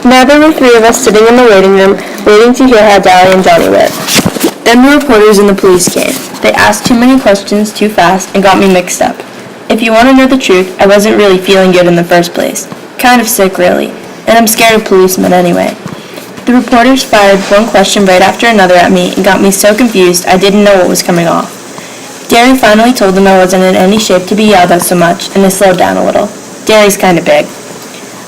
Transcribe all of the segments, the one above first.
Now there were three of us sitting in the waiting room, waiting to hear how Dally and Johnny were. Then the reporters and the police came. They asked too many questions too fast and got me mixed up. If you want to know the truth, I wasn't really feeling good in the first place. Kind of sick, really. And I'm scared of policemen anyway. The reporters fired one question right after another at me and got me so confused I didn't know what was coming off. Derry finally told them I wasn't in any shape to be yelled at so much, and they slowed down a little. Derry's kind of big.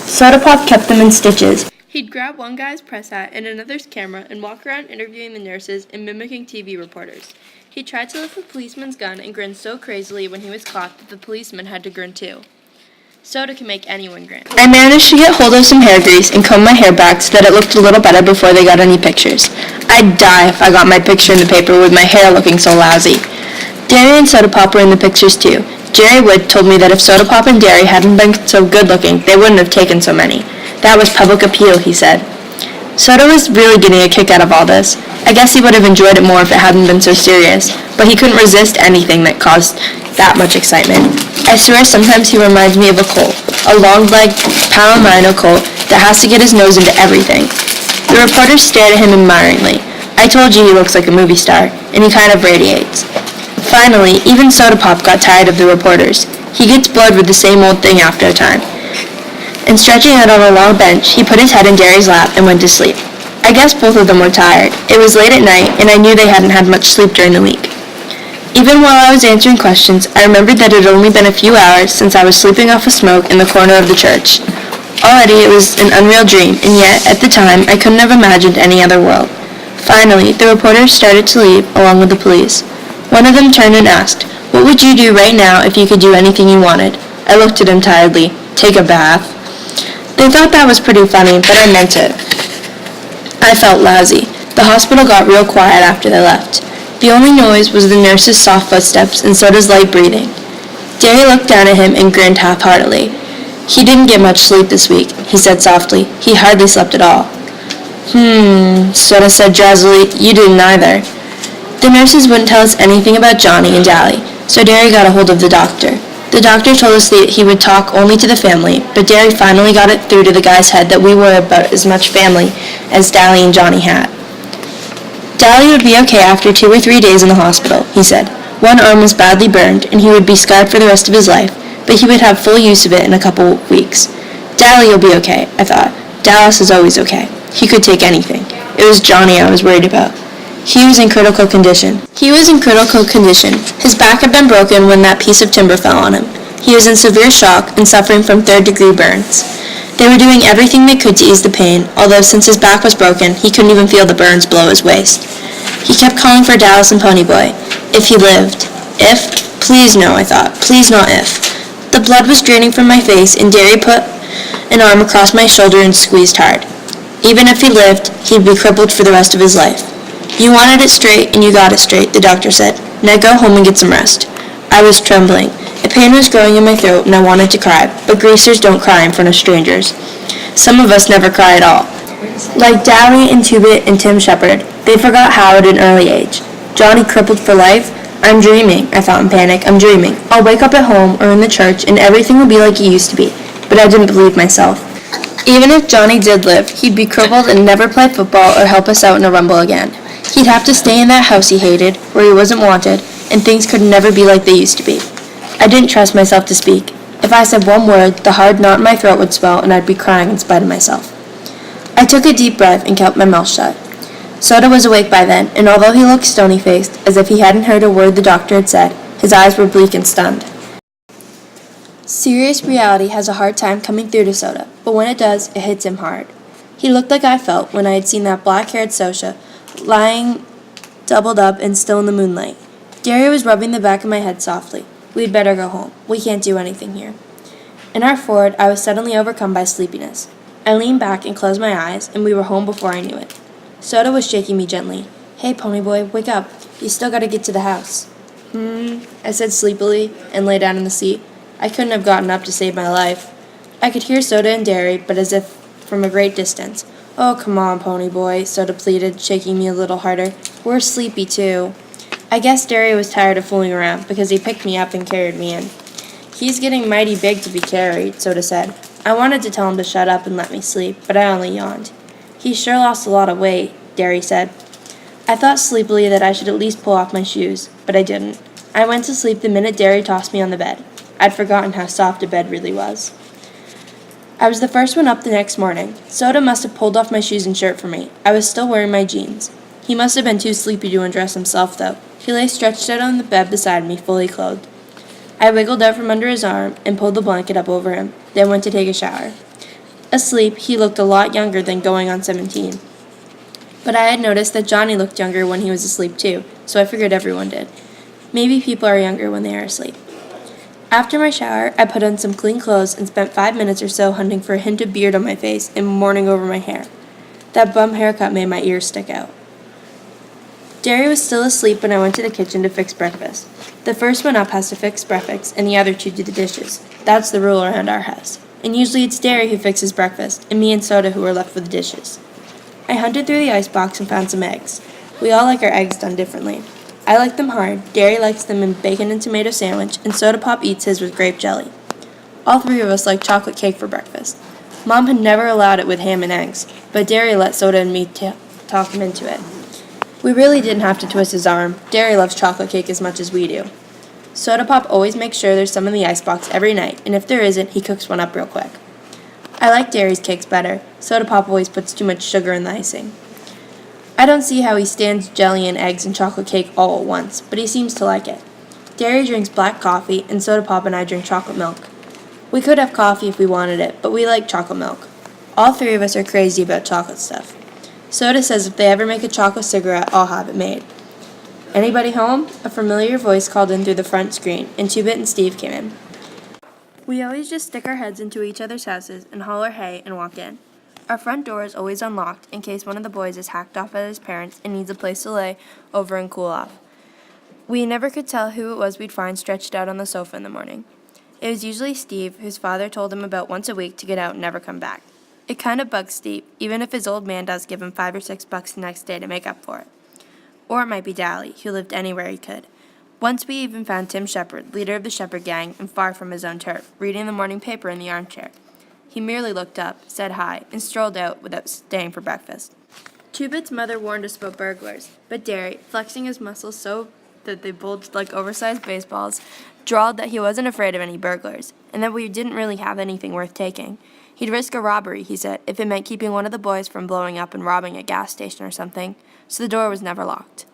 Soda Pop kept them in stitches. He'd grab one guy's press hat and another's camera and walk around interviewing the nurses and mimicking TV reporters. He tried to lift the policeman's gun and grinned so crazily when he was caught that the policeman had to grin too. Soda can make anyone grin. I managed to get hold of some hair grease and comb my hair back so that it looked a little better before they got any pictures. I'd die if I got my picture in the paper with my hair looking so lousy. Derry and Soda Pop were in the pictures too. Jerry Wood told me that if Soda Pop and Derry hadn't been so good-looking, they wouldn't have taken so many. That was public appeal, he said. Soda was really getting a kick out of all this. I guess he would have enjoyed it more if it hadn't been so serious, but he couldn't resist anything that caused that much excitement. I swear sometimes he reminds me of a colt, a long-legged Palomino colt that has to get his nose into everything. The reporters stared at him admiringly. I told you he looks like a movie star, and he kind of radiates. Finally, even Soda Pop got tired of the reporters. He gets bored with the same old thing after a time. And stretching out on a long bench, he put his head in Derry's lap and went to sleep. I guess both of them were tired. It was late at night, and I knew they hadn't had much sleep during the week. Even while I was answering questions, I remembered that it had only been a few hours since I was sleeping off a smoke in the corner of the church. Already it was an unreal dream, and yet, at the time, I couldn't have imagined any other world. Finally, the reporters started to leave, along with the police. One of them turned and asked, "What would you do right now if you could do anything you wanted?" I looked at him tiredly. "Take a bath." They thought that was pretty funny, but I meant it. I felt lousy. The hospital got real quiet after they left. The only noise was the nurse's soft footsteps and Soda's light breathing. Derry looked down at him and grinned half-heartedly. "He didn't get much sleep this week," he said softly. "He hardly slept at all." Soda said drowsily. "You didn't either." The nurses wouldn't tell us anything about Johnny and Dally, so Derry got a hold of the doctor. The doctor told us that he would talk only to the family, but Derry finally got it through to the guy's head that we were about as much family as Dally and Johnny had. Dally would be okay after 2 or 3 days in the hospital, he said. One arm was badly burned, and he would be scarred for the rest of his life, but he would have full use of it in a couple weeks. Dally will be okay, I thought. Dallas is always okay. He could take anything. It was Johnny I was worried about. He was in critical condition. His back had been broken when that piece of timber fell on him. He was in severe shock and suffering from third-degree burns. They were doing everything they could to ease the pain, although since his back was broken, he couldn't even feel the burns below his waist. He kept calling for Dallas and Ponyboy. If he lived. If? Please no, I thought. Please not if. The blood was draining from my face, and Derry put an arm across my shoulder and squeezed hard. Even if he lived, he'd be crippled for the rest of his life. "You wanted it straight, and you got it straight," the doctor said. "Now go home and get some rest." I was trembling. A pain was growing in my throat, and I wanted to cry, but greasers don't cry in front of strangers. Some of us never cry at all. Like Dally and Two-Bit and Tim Shepard, they forgot how at an early age. Johnny crippled for life? I'm dreaming, I thought in panic. I'm dreaming. I'll wake up at home or in the church, and everything will be like it used to be. But I didn't believe myself. Even if Johnny did live, he'd be crippled and never play football or help us out in a rumble again. He'd have to stay in that house he hated, where he wasn't wanted, and things could never be like they used to be. I didn't trust myself to speak. If I said one word, the hard knot in my throat would swell, and I'd be crying in spite of myself. I took a deep breath and kept my mouth shut. Soda was awake by then, and although he looked stony-faced, as if he hadn't heard a word the doctor had said, his eyes were bleak and stunned. Serious reality has a hard time coming through to Soda, but when it does, it hits him hard. He looked like I felt when I had seen that black-haired Soda lying doubled up and still in the moonlight. Derry was rubbing the back of my head softly. "We'd better go home. We can't do anything here." In our Ford, I was suddenly overcome by sleepiness. I leaned back and closed my eyes, and we were home before I knew it. Soda was shaking me gently. "Hey, Ponyboy, wake up. You still gotta get to the house." I said sleepily and lay down in the seat. I couldn't have gotten up to save my life. I could hear Soda and Derry, but as if from a great distance. "Oh, come on, Ponyboy," Soda pleaded, shaking me a little harder. "We're sleepy, too." I guess Derry was tired of fooling around, because he picked me up and carried me in. "He's getting mighty big to be carried," Soda said. I wanted to tell him to shut up and let me sleep, but I only yawned. He sure lost a lot of weight, Derry said. I thought sleepily that I should at least pull off my shoes, but I didn't. I went to sleep the minute Derry tossed me on the bed. I'd forgotten how soft a bed really was. I was the first one up the next morning. Soda must have pulled off my shoes and shirt for me. I was still wearing my jeans. He must have been too sleepy to undress himself, though. He lay stretched out on the bed beside me, fully clothed. I wiggled out from under his arm and pulled the blanket up over him, then went to take a shower. Asleep, he looked a lot younger than going on 17. But I had noticed that Johnny looked younger when he was asleep too, so I figured everyone did. Maybe people are younger when they are asleep. After my shower, I put on some clean clothes and spent 5 minutes or so hunting for a hint of beard on my face and mourning over my hair. That bum haircut made my ears stick out. Derry was still asleep when I went to the kitchen to fix breakfast. The first one up has to fix breakfast, and the other two do the dishes. That's the rule around our house. And usually it's Derry who fixes breakfast, and me and Soda who are left with the dishes. I hunted through the icebox and found some eggs. We all like our eggs done differently. I like them hard, Derry likes them in bacon and tomato sandwich, and Soda Pop eats his with grape jelly. All three of us like chocolate cake for breakfast. Mom had never allowed it with ham and eggs, but Derry let Soda and me talk him into it. We really didn't have to twist his arm. Derry loves chocolate cake as much as we do. Soda Pop always makes sure there's some in the icebox every night, and if there isn't, he cooks one up real quick. I like Derry's cakes better. Soda Pop always puts too much sugar in the icing. I don't see how he stands jelly and eggs and chocolate cake all at once, but he seems to like it. Derry drinks black coffee, and Soda Pop and I drink chocolate milk. We could have coffee if we wanted it, but we like chocolate milk. All three of us are crazy about chocolate stuff. Soda says if they ever make a chocolate cigarette, I'll have it made. Anybody home? A familiar voice called in through the front screen, and Two-Bit and Steve came in. We always just stick our heads into each other's houses and holler hey and walk in. Our front door is always unlocked in case one of the boys is hacked off at his parents and needs a place to lay over and cool off. We never could tell who it was we'd find stretched out on the sofa in the morning. It was usually Steve, whose father told him about once a week to get out and never come back. It kind of bugs Steve, even if his old man does give him $5 or $6 the next day to make up for it. Or it might be Dally, who lived anywhere he could. Once we even found Tim Shepard, leader of the Shepard gang and far from his own turf, reading the morning paper in the armchair. He merely looked up, said hi, and strolled out without staying for breakfast. Two-Bit's mother warned us about burglars, but Derry, flexing his muscles so that they bulged like oversized baseballs, drawled that he wasn't afraid of any burglars, and that we didn't really have anything worth taking. He'd risk a robbery, he said, if it meant keeping one of the boys from blowing up and robbing a gas station or something, so the door was never locked.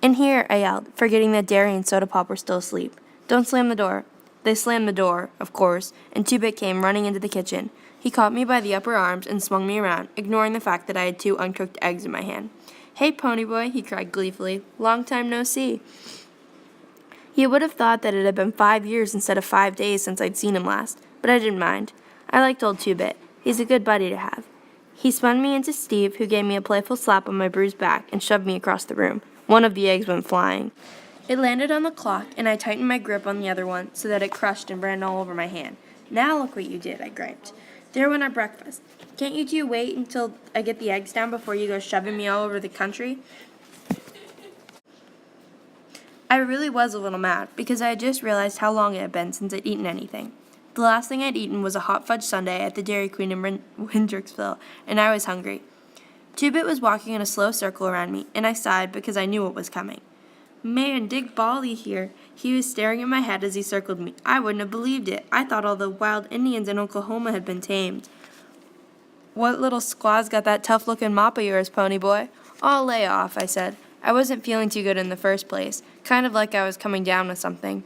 "In here," I yelled, forgetting that Derry and Soda Pop were still asleep. "Don't slam the door." They slammed the door, of course, and Two-Bit came running into the kitchen. He caught me by the upper arms and swung me around, ignoring the fact that I had 2 uncooked eggs in my hand. "Hey, Ponyboy," he cried gleefully. "Long time no see." You would have thought that it had been 5 years instead of 5 days since I'd seen him last, but I didn't mind. I liked old Two-Bit. He's a good buddy to have. He spun me into Steve, who gave me a playful slap on my bruised back and shoved me across the room. One of the eggs went flying. It landed on the clock, and I tightened my grip on the other one so that it crushed and ran all over my hand. "Now look what you did," I griped. "There went our breakfast. Can't you two wait until I get the eggs down before you go shoving me all over the country?" I really was a little mad, because I had just realized how long it had been since I'd eaten anything. The last thing I'd eaten was a hot fudge sundae at the Dairy Queen in Windricksville, and I was hungry. Two-Bit was walking in a slow circle around me, and I sighed because I knew what was coming. "Man, Dick Bally here." He was staring at my head as he circled me. "I wouldn't have believed it. I thought all the wild Indians in Oklahoma had been tamed." "What little squaw's got that tough-looking mop of yours, Ponyboy?" "I'll lay off," I said. I wasn't feeling too good in the first place, kind of like I was coming down with something.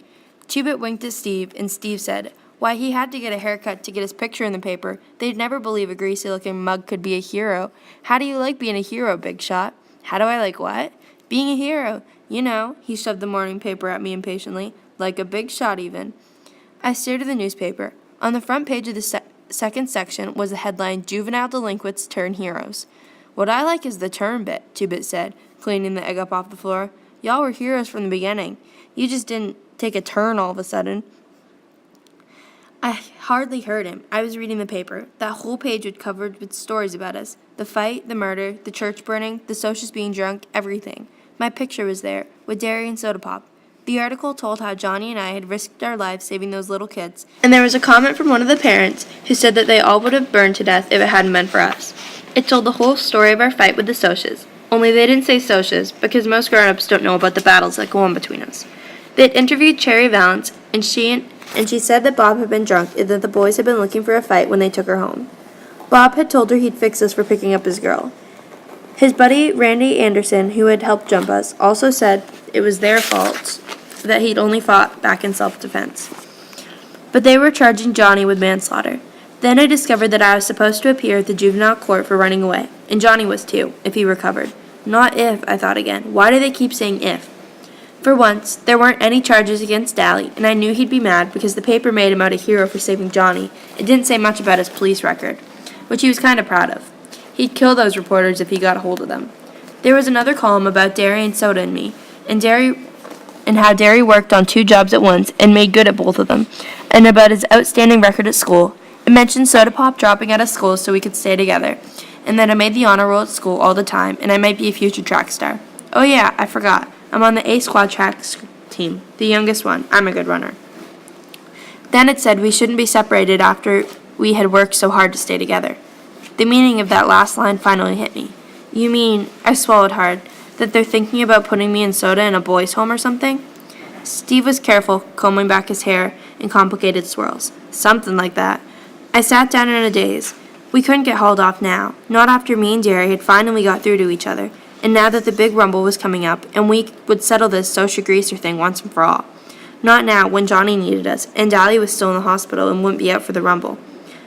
Two-Bit winked at Steve, and Steve said, why, he had to get a haircut to get his picture in the paper. They'd never believe a greasy-looking mug could be a hero. "How do you like being a hero, Big Shot?" "How do I like what?" "Being a hero. You know," he shoved the morning paper at me impatiently, "like a big shot even." I stared at the newspaper. On the front page of the second section was the headline, "Juvenile Delinquents Turn Heroes." "What I like is the turn bit," Two-Bit said, cleaning the egg up off the floor. "Y'all were heroes from the beginning. You just didn't take a turn all of a sudden." I hardly heard him. I was reading the paper. That whole page was covered with stories about us. The fight, the murder, the church burning, the socials being drunk, everything. My picture was there, with Derry and Soda Pop. The article told how Johnny and I had risked our lives saving those little kids, and there was a comment from one of the parents who said that they all would have burned to death if it hadn't been for us. It told the whole story of our fight with the Socs, only they didn't say Socs because most grown-ups don't know about the battles that go on between us. They'd interviewed Cherry Valance, and she said that Bob had been drunk and that the boys had been looking for a fight when they took her home. Bob had told her he'd fix us for picking up his girl. His buddy, Randy Anderson, who had helped jump us, also said it was their fault that he'd only fought back in self-defense. But they were charging Johnny with manslaughter. Then I discovered that I was supposed to appear at the juvenile court for running away, and Johnny was too, if he recovered. Not if, I thought again. Why do they keep saying if? For once, there weren't any charges against Daly, and I knew he'd be mad because the paper made him out a hero for saving Johnny. It didn't say much about his police record, which he was kind of proud of. He'd kill those reporters if he got a hold of them. There was another column about Derry and Soda and me, and how Derry worked on 2 jobs at once and made good at both of them, and about his outstanding record at school. It mentioned Soda Pop dropping out of school so we could stay together, and that I made the honor roll at school all the time, and I might be a future track star. Oh yeah, I forgot. I'm on the A squad track team, the youngest one. I'm a good runner. Then it said we shouldn't be separated after we had worked so hard to stay together. The meaning of that last line finally hit me. You mean, I swallowed hard, that they're thinking about putting me and Soda in a boys' home or something? Steve was careful, combing back his hair in complicated swirls. Something like that. I sat down in a daze. We couldn't get hauled off now, not after me and Derry had finally got through to each other, and now that the big rumble was coming up, and we would settle this social greaser thing once and for all. Not now, when Johnny needed us, and Daly was still in the hospital and wouldn't be out for the rumble.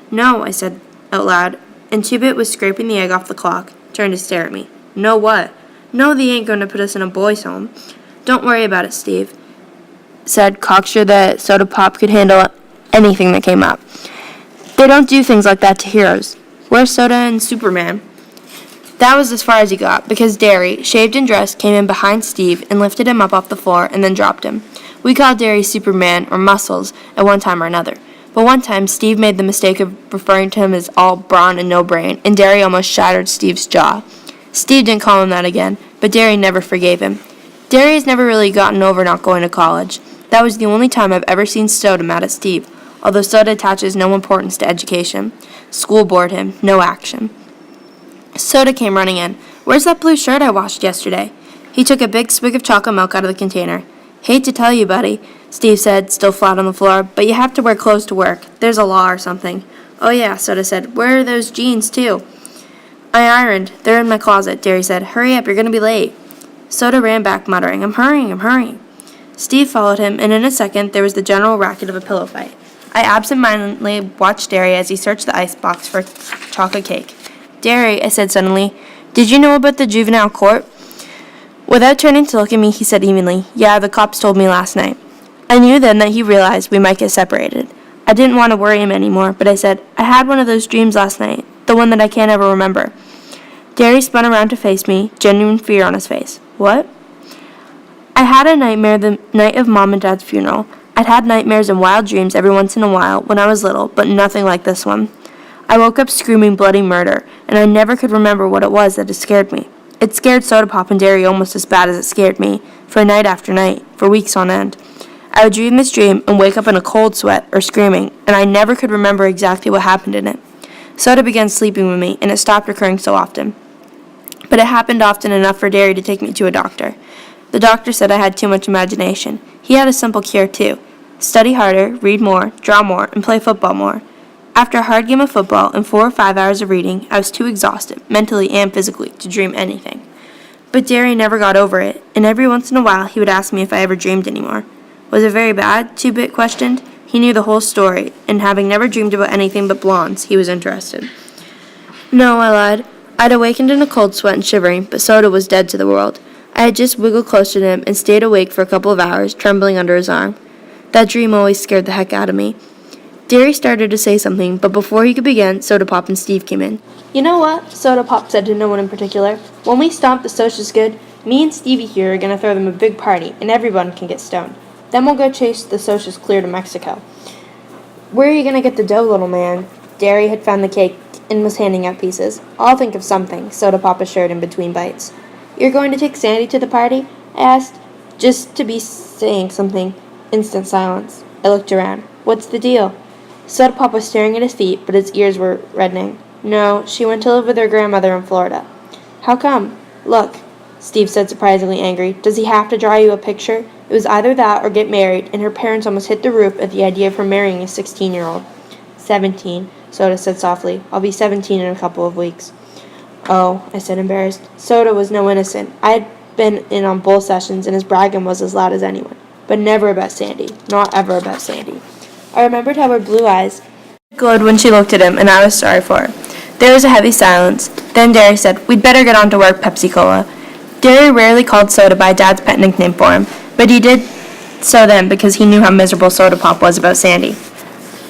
No, I said out loud, and Two-Bit was scraping the egg off the clock, turned to stare at me. No what? No, they ain't going to put us in a boys' home. Don't worry about it, Steve, said, cocksure that Soda Pop could handle anything that came up. They don't do things like that to heroes. Where's Soda and Superman? That was as far as he got, because Derry, shaved and dressed, came in behind Steve and lifted him up off the floor and then dropped him. We called Derry Superman or Muscles at one time or another. But one time Steve made the mistake of referring to him as all brawn and no brain, and Derry almost shattered Steve's jaw. Steve didn't call him that again, but Derry never forgave him. Derry has never really gotten over not going to college. That was the only time I've ever seen Soda mad at Steve, although Soda attaches no importance to education. School bored him, no action. Soda came running in. Where's that blue shirt I washed yesterday? He took a big swig of chocolate milk out of the container. Hate to tell you, buddy, Steve said, still flat on the floor, but you have to wear clothes to work. There's a law or something. Oh yeah, Soda said. Where are those jeans, too? I ironed. They're in my closet, Derry said. Hurry up, you're going to be late. Soda ran back, muttering, I'm hurrying. Steve followed him, and in a second there was the general racket of a pillow fight. I absent-mindedly watched Derry as he searched the icebox for chocolate cake. Derry, I said suddenly, did you know about the juvenile court? Without turning to look at me, he said evenly, yeah, the cops told me last night. I knew then that he realized we might get separated. I didn't want to worry him anymore, but I said, I had one of those dreams last night, the one that I can't ever remember. Derry spun around to face me, genuine fear on his face. What? I had a nightmare the night of Mom and Dad's funeral. I'd had nightmares and wild dreams every once in a while when I was little, but nothing like this one. I woke up screaming bloody murder, and I never could remember what it was that had scared me. It scared Soda Pop and Derry almost as bad as it scared me, for night after night, for weeks on end. I would dream this dream and wake up in a cold sweat or screaming, and I never could remember exactly what happened in it. Soda began sleeping with me, and it stopped occurring so often. But it happened often enough for Derry to take me to a doctor. The doctor said I had too much imagination. He had a simple cure, too. Study harder, read more, draw more, and play football more. After a hard game of football and 4 or 5 hours of reading, I was too exhausted, mentally and physically, to dream anything. But Derry never got over it, and every once in a while he would ask me if I ever dreamed anymore. Was it very bad? Two-Bit questioned. He knew the whole story, and having never dreamed about anything but blondes, he was interested. No, I lied. I'd awakened in a cold sweat and shivering, but Soda was dead to the world. I had just wiggled closer to him and stayed awake for a couple of hours, trembling under his arm. That dream always scared the heck out of me. Derry started to say something, but before he could begin, Soda Pop and Steve came in. You know what? Soda Pop said to no one in particular. When we stomp the Socs good, me and Stevie here are going to throw them a big party, and everyone can get stoned. Then we'll go chase the Socs clear to Mexico. Where are you going to get the dough, little man? Derry had found the cake and was handing out pieces. I'll think of something, Soda Pop assured in between bites. You're going to take Sandy to the party? I asked. just to be saying something. Instant silence. I looked around. What's the deal? Soda Pop was staring at his feet, but his ears were reddening. No, she went to live with her grandmother in Florida. How come? Look, Steve said, surprisingly angry. Does he have to draw you a picture? It was either that or get married, and her parents almost hit the roof at the idea of her marrying a 16-year-old. 17, Soda said softly. I'll be 17 in a couple of weeks. Oh, I said, embarrassed. Soda was no innocent. I had been in on both sessions, and his bragging was as loud as anyone. But never about Sandy. Not ever about Sandy. I remembered how her blue eyes glowed when she looked at him, and I was sorry for her. There was a heavy silence. Then Derry said, We'd better get on to work, Pepsi-Cola. Derry rarely called Soda by Dad's pet nickname for him, but he did so then because he knew how miserable Soda Pop was about Sandy.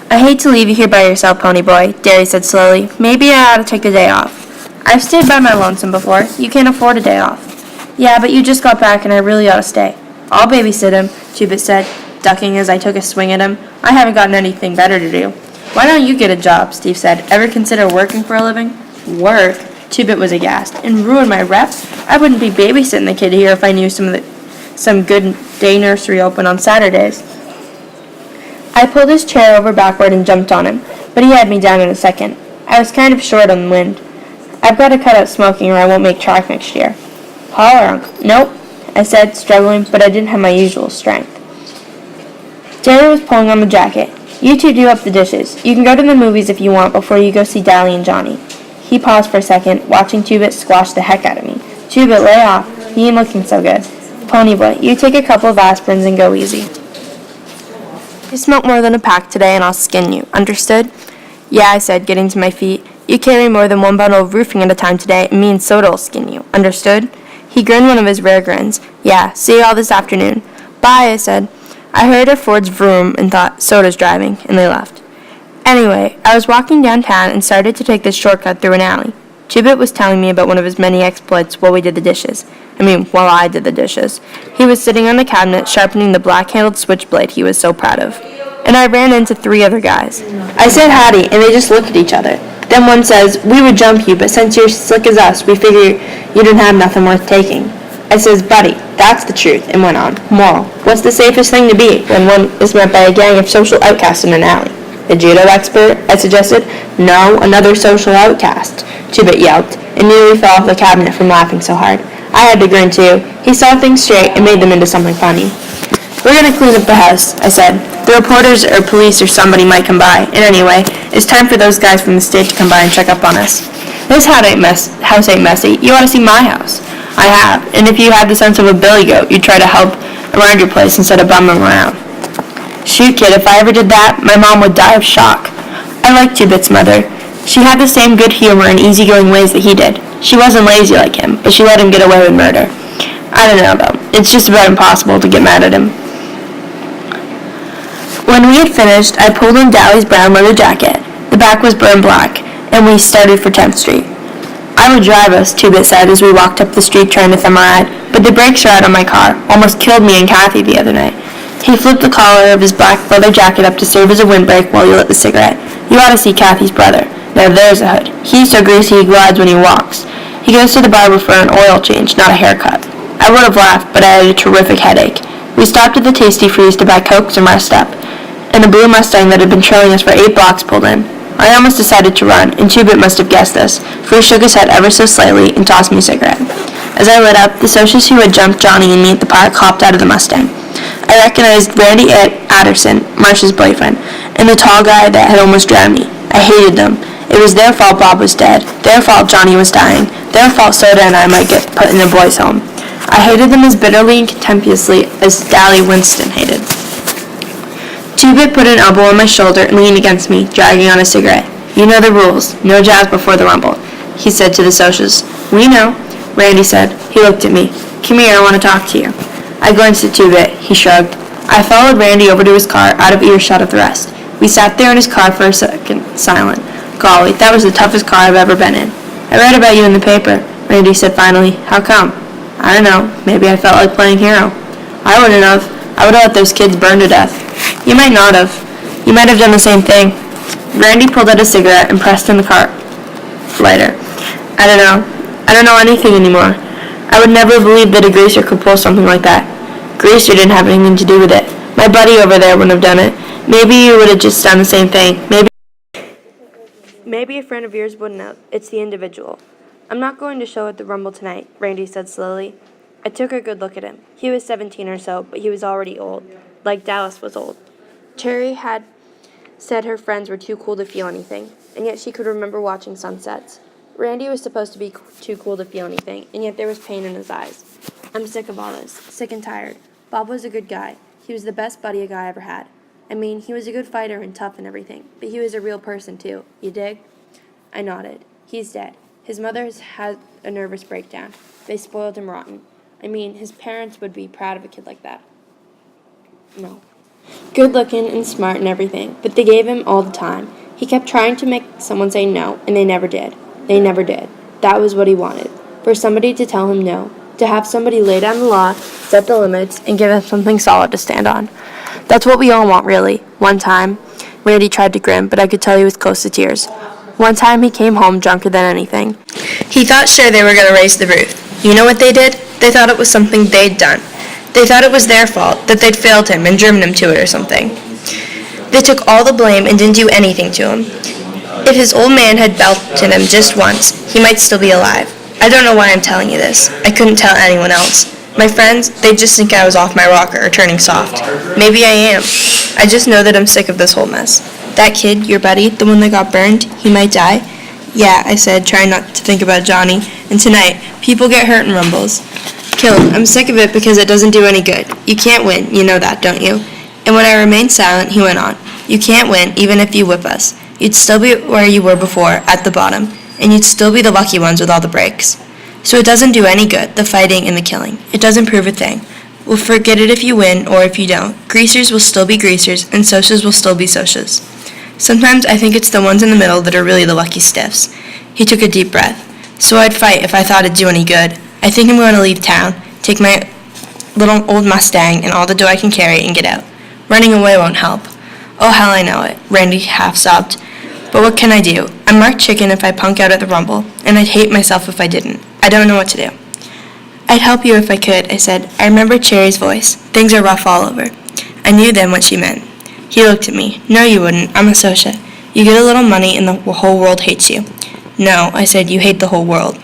I hate to leave you here by yourself, Pony Boy, Derry said slowly. Maybe I ought to take the day off. I've stayed by my lonesome before. You can't afford a day off. Yeah, but you just got back and I really ought to stay. I'll babysit him, Two-Bit said, ducking as I took a swing at him. I haven't gotten anything better to do. Why don't you get a job, Steve said. Ever consider working for a living? Work? Two-Bit was aghast. And ruin my rep? I wouldn't be babysitting the kid here if I knew some good day nursery open on Saturdays. I pulled his chair over backward and jumped on him, but he had me down in a second. I was kind of short on the wind. I've got to cut out smoking or I won't make track next year. Holler, Uncle. Nope, I said, struggling, but I didn't have my usual strength. Jerry was pulling on the jacket. You two do up the dishes. You can go to the movies if you want before you go see Dally and Johnny. He paused for a second, watching Two-Bit squash the heck out of me. Two-Bit, lay off. He ain't looking so good. Pony Boy, you take a couple of aspirins and go easy. You smoke more than a pack today and I'll skin you. Understood? Yeah, I said, getting to my feet. You carry more than one bundle of roofing at a time today, and me and Soda'll skin you. Understood? He grinned one of his rare grins. Yeah, see you all this afternoon. Bye, I said. I heard a Ford's vroom and thought, Soda's driving, and they left. Anyway, I was walking downtown and started to take this shortcut through an alley. Two-Bit was telling me about one of his many exploits while I did the dishes. He was sitting on the cabinet sharpening the black-handled switchblade he was so proud of. And I ran into 3 other guys. I said howdy, and they just looked at each other. Then one says, we would jump you, but since you're slick as us, we figure you didn't have nothing worth taking. I says, buddy, that's the truth, and went on. Moral, what's the safest thing to be when one is met by a gang of social outcasts in an alley? A judo expert? I suggested. No, another social outcast. Two-Bit yelped, and nearly fell off the cabinet from laughing so hard. I had to grin too. He saw things straight and made them into something funny. We're going to clean up the house, I said. The reporters or police or somebody might come by. And anyway, it's time for those guys from the state to come by and check up on us. This house ain't messy. You ought to see my house. I have. And if you had the sense of a billy goat, you'd try to help around your place instead of bumming around. Shoot, kid, if I ever did that, my mom would die of shock. I liked Two-Bit's mother. She had the same good humor and easygoing ways that he did. She wasn't lazy like him, but she let him get away with murder. I don't know, though. It's just about impossible to get mad at him. When we had finished, I pulled on Dally's brown leather jacket. The back was burned black, and we started for 10th Street. I would drive us, Two-Bit said as we walked up the street trying to thumb a ride, but the brakes are out on my car. Almost killed me and Kathy the other night. He flipped the collar of his black leather jacket up to serve as a windbreak while he lit the cigarette. You ought to see Kathy's brother. Now there's a hood. He's so greasy he glides when he walks. He goes to the barber for an oil change, not a haircut. I would have laughed, but I had a terrific headache. We stopped at the Tasty Freeze to buy Cokes and rest up, and a blue Mustang that had been trailing us for 8 blocks pulled in. I almost decided to run, and Two-Bit must have guessed this, for he shook his head ever so slightly and tossed me a cigarette. As I lit up, the socials who had jumped Johnny and me at the park hopped out of the Mustang. I recognized Randy Adderson, Marcia's boyfriend, and the tall guy that had almost drowned me. I hated them. It was their fault Bob was dead, their fault Johnny was dying, their fault Soda and I might get put in a boys' home. I hated them as bitterly and contemptuously as Dally Winston hated. Two-Bit put an elbow on my shoulder and leaned against me, dragging on a cigarette. You know the rules. No jazz before the rumble, he said to the socials. We know, Randy said. He looked at me. Come here, I want to talk to you. I glanced at Two-Bit. He shrugged. I followed Randy over to his car, out of earshot of the rest. We sat there in his car for a second, silent. Golly, that was the toughest car I've ever been in. I read about you in the paper, Randy said finally. How come? I don't know. Maybe I felt like playing hero. I wouldn't have. I would have let those kids burn to death. You might not have. You might have done the same thing. Randy pulled out a cigarette and pressed in the car lighter. I don't know. I don't know anything anymore. I would never believe that a greaser could pull something like that. Greaser didn't have anything to do with it. My buddy over there wouldn't have done it. Maybe you would have just done the same thing. Maybe a friend of yours wouldn't have. It's the individual. I'm not going to show at the Rumble tonight, Randy said slowly. I took a good look at him. He was 17 or so, but he was already old, like Dallas was old. Cherry had said her friends were too cool to feel anything, and yet she could remember watching sunsets. Randy was supposed to be too cool to feel anything, and yet there was pain in his eyes. I'm sick of all this, sick and tired. Bob was a good guy. He was the best buddy a guy ever had. I mean, he was a good fighter and tough and everything, but he was a real person too. You dig? I nodded. He's dead. His mother has had a nervous breakdown. They spoiled him rotten. I mean, his parents would be proud of a kid like that. No. Good looking and smart and everything, but they gave him all the time. He kept trying to make someone say no, and they never did. They never did. That was what he wanted. For somebody to tell him no. To have somebody lay down the law, set the limits, and give him something solid to stand on. That's what we all want, really. One time, Randy tried to grin, but I could tell he was close to tears. One time he came home drunker than anything. He thought sure they were going to raise the roof. You know what they did? They thought it was something they'd done. They thought it was their fault, that they'd failed him and driven him to it or something. They took all the blame and didn't do anything to him. If his old man had belted him just once, he might still be alive. I don't know why I'm telling you this. I couldn't tell anyone else. My friends, they just think I was off my rocker or turning soft. Maybe I am. I just know that I'm sick of this whole mess. That kid, your buddy, the one that got burned, he might die? Yeah, I said, trying not to think about Johnny. And tonight, people get hurt in rumbles. Killed. I'm sick of it because it doesn't do any good. You can't win. You know that, don't you? And when I remained silent, he went on. You can't win, even if you whip us. You'd still be where you were before, at the bottom. And you'd still be the lucky ones with all the breaks. So it doesn't do any good, the fighting and the killing. It doesn't prove a thing. We'll forget it if you win or if you don't. Greasers will still be greasers, and socias will still be socias. Sometimes I think it's the ones in the middle that are really the lucky stiffs. He took a deep breath. So I'd fight if I thought it'd do any good. I think I'm going to leave town, take my little old Mustang and all the dough I can carry and get out. Running away won't help. Oh, hell, I know it, Randy half-sobbed. But what can I do? I'm marked chicken if I punk out at the Rumble, and I'd hate myself if I didn't. I don't know what to do. I'd help you if I could, I said. I remember Cherry's voice. Things are rough all over. I knew then what she meant. He looked at me. No, you wouldn't. I'm a socia. You get a little money and the whole world hates you. No, I said, you hate the whole world.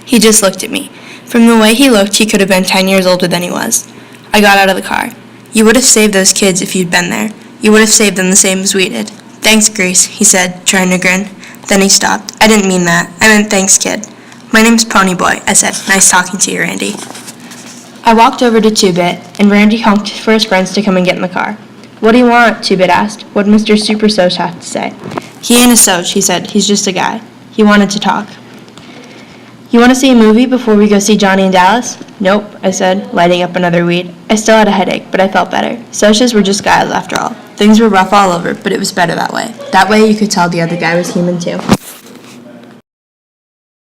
He just looked at me. From the way he looked, he could have been 10 years older than he was. I got out of the car. You would have saved those kids if you'd been there. You would have saved them the same as we did. Thanks, Grease, he said, trying to grin. Then he stopped. I didn't mean that. I meant thanks, kid. My name's Ponyboy, I said. Nice talking to you, Randy. I walked over to Two-Bit, and Randy honked for his friends to come and get in the car. What do you want? Two-Bit asked. What did Mr. Super Soch have to say? He ain't a Soch, he said. He's just a guy. He wanted to talk. You want to see a movie before we go see Johnny and Dallas? Nope, I said, lighting up another weed. I still had a headache, but I felt better. Socias were just guys after all. Things were rough all over, but it was better that way. That way you could tell the other guy was human too.